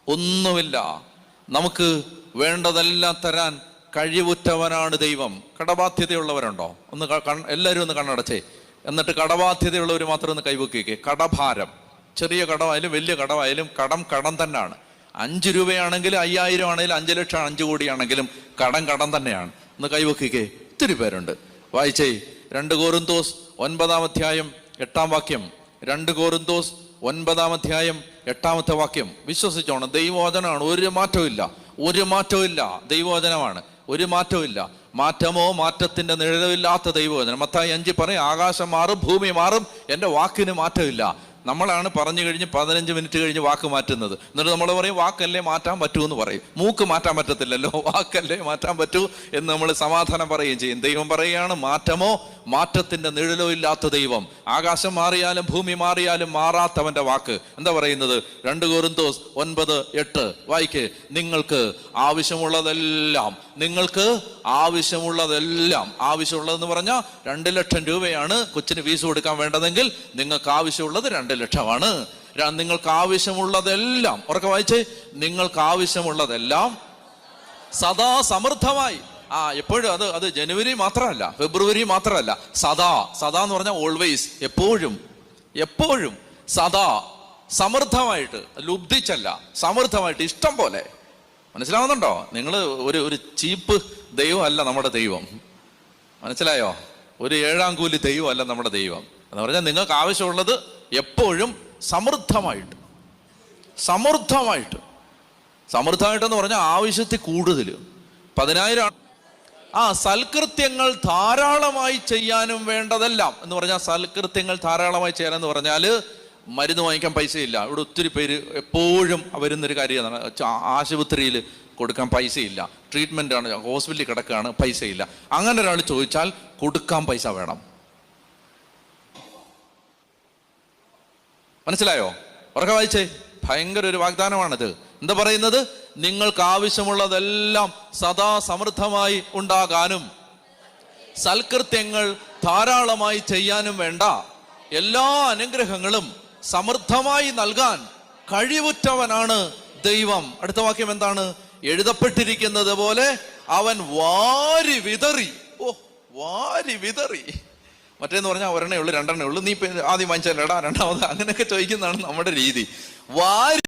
ഒന്നുമില്ല. നമുക്ക് വേണ്ടതെല്ലാം തരാൻ കഴിവുറ്റവനാണ് ദൈവം. കടബാധ്യതയുള്ളവരുണ്ടോ? എല്ലാവരും ഒന്ന് കണ്ണടച്ചേ. എന്നിട്ട് കടബാധ്യതയുള്ളവർ മാത്രം ഒന്ന് കൈവയ്ക്കുക. കടഭാരം, ചെറിയ കടമായാലും വലിയ കടമായാലും കടം തന്നെയാണ്. 5 രൂപയാണെങ്കിലും 5000 ആണെങ്കിലും 5 ലക്ഷം 5 കോടിയാണെങ്കിലും കടം തന്നെയാണ്. ഒന്ന് കൈവയ്ക്കുക. ഒത്തിരി പേരുണ്ട്. വായിച്ചേ 2 കൊരിന്ത്യർ 9-ാം അധ്യായം 8-ാം വാക്യം. 2 കൊരിന്ത്യർ 9-ാം അധ്യായം 8-ാമത്തെ വാക്യം. വിശ്വസിച്ചോണം, ദൈവവചനമാണ്. ഒരു മാറ്റവും ഇല്ല. ദൈവവചനമാണ്, ഒരു മാറ്റവും ഇല്ല. മാറ്റമോ മാറ്റത്തിന്റെ നിഴലില്ലാത്ത ദൈവവചനം. മത്തായി 5 പറയും, ആകാശം മാറും, ഭൂമി മാറും, എൻ്റെ വാക്കിന് മാറ്റമില്ല. നമ്മളാണ് പറഞ്ഞു കഴിഞ്ഞ് 15 മിനിറ്റ് കഴിഞ്ഞ് വാക്ക് മാറ്റുന്നത്. എന്നിട്ട് നമ്മൾ പറയും വാക്കല്ലേ മാറ്റാൻ പറ്റൂ എന്ന് പറയും. മൂക്ക് മാറ്റാൻ പറ്റത്തില്ലല്ലോ, വാക്കല്ലേ മാറ്റാൻ പറ്റൂ എന്ന് നമ്മൾ സമാധാനം പറയുകയും ചെയ്യും. ദൈവം പറയുകയാണ്, മാറ്റമോ മാറ്റത്തിന്റെ നിഴലോ ഇല്ലാത്ത ദൈവം. ആകാശം മാറിയാലും ഭൂമി മാറിയാലും മാറാത്തവന്റെ വാക്ക്. എന്താ പറയുന്നത്? 2 കൊരിന്ത്യർ 9:8 വായിക്ക്. നിങ്ങൾക്ക് ആവശ്യമുള്ളതെന്ന് പറഞ്ഞാൽ 2 ലക്ഷം രൂപയാണ് കൊച്ചിന് ഫീസ് കൊടുക്കാൻ വേണ്ടതെങ്കിൽ നിങ്ങൾക്ക് ആവശ്യമുള്ളത് 2 ലക്ഷമാണ്. നിങ്ങൾക്ക് ആവശ്യമുള്ളതെല്ലാം, ഉറക്കെ വായിച്ചേ, നിങ്ങൾക്ക് ആവശ്യമുള്ളതെല്ലാം സദാ സമൃദ്ധമായി. എപ്പോഴും അത് ജനുവരി മാത്രമല്ല, ഫെബ്രുവരി മാത്രമല്ല, സദാ എന്ന് പറഞ്ഞാൽ ഓൾവേസ്, എപ്പോഴും സദാ സമൃദ്ധമായിട്ട്, ലുബ്ധിച്ചല്ല, സമൃദ്ധമായിട്ട്, ഇഷ്ടം പോലെ. മനസ്സിലാവുന്നുണ്ടോ? നിങ്ങൾ ഒരു ചീപ്പ് ദൈവമല്ല നമ്മുടെ ദൈവം. മനസ്സിലായോ? ഒരു 7-ാം കൂലി ദൈവമല്ല നമ്മുടെ ദൈവം. എന്ന് പറഞ്ഞാൽ നിങ്ങൾക്ക് ആവശ്യമുള്ളത് എപ്പോഴും സമൃദ്ധമായിട്ട് എന്ന് പറഞ്ഞാൽ ആവശ്യത്തിൽ കൂടുതൽ. 10,000 സൽകൃത്യങ്ങൾ ധാരാളമായി ചെയ്യാനും വേണ്ടതെല്ലാം എന്ന് പറഞ്ഞാൽ, സൽകൃത്യങ്ങൾ ധാരാളമായി ചെയ്യാനെന്ന് പറഞ്ഞാൽ മരുന്ന് വാങ്ങിക്കാൻ പൈസയില്ല. ഇവിടെ ഒത്തിരി പേര് എപ്പോഴും വരുന്നൊരു കാര്യമാണ്, ആശുപത്രിയിൽ കൊടുക്കാൻ പൈസയില്ല, ട്രീറ്റ്മെൻ്റ് ആണ്, ഹോസ്പിറ്റലിൽ കിടക്കുകയാണ്, പൈസയില്ല. അങ്ങനെ ഒരാൾ ചോദിച്ചാൽ കൊടുക്കാൻ പൈസ വേണം. മനസ്സിലായോ? ഉറക്കെ വായിച്ചേ. ഭയങ്കര ഒരു വാഗ്ദാനമാണിത്. എന്താ പറയുന്നത്? നിങ്ങൾക്ക് ആവശ്യമുള്ളതെല്ലാം സദാ സമൃദ്ധമായി ഉണ്ടാകാനും സൽകൃത്യങ്ങൾ ധാരാളമായി ചെയ്യാനും വേണ്ട എല്ലാ അനുഗ്രഹങ്ങളും സമൃദ്ധമായി നൽകാൻ കഴിവുറ്റവനാണ് ദൈവം. അടുത്ത വാക്യം എന്താണ്? എഴുതപ്പെട്ടിരിക്കുന്നത് പോലെ അവൻ വാരി വിതറി. മറ്റേന്ന് പറഞ്ഞാൽ 1 ഉള്ളൂ 2 ഉള്ളൂ, നീ ആദ്യം വാങ്ങിച്ചാലടാ, രണ്ടാമത്, അങ്ങനെയൊക്കെ ചോദിക്കുന്നതാണ് നമ്മുടെ രീതി. വാരി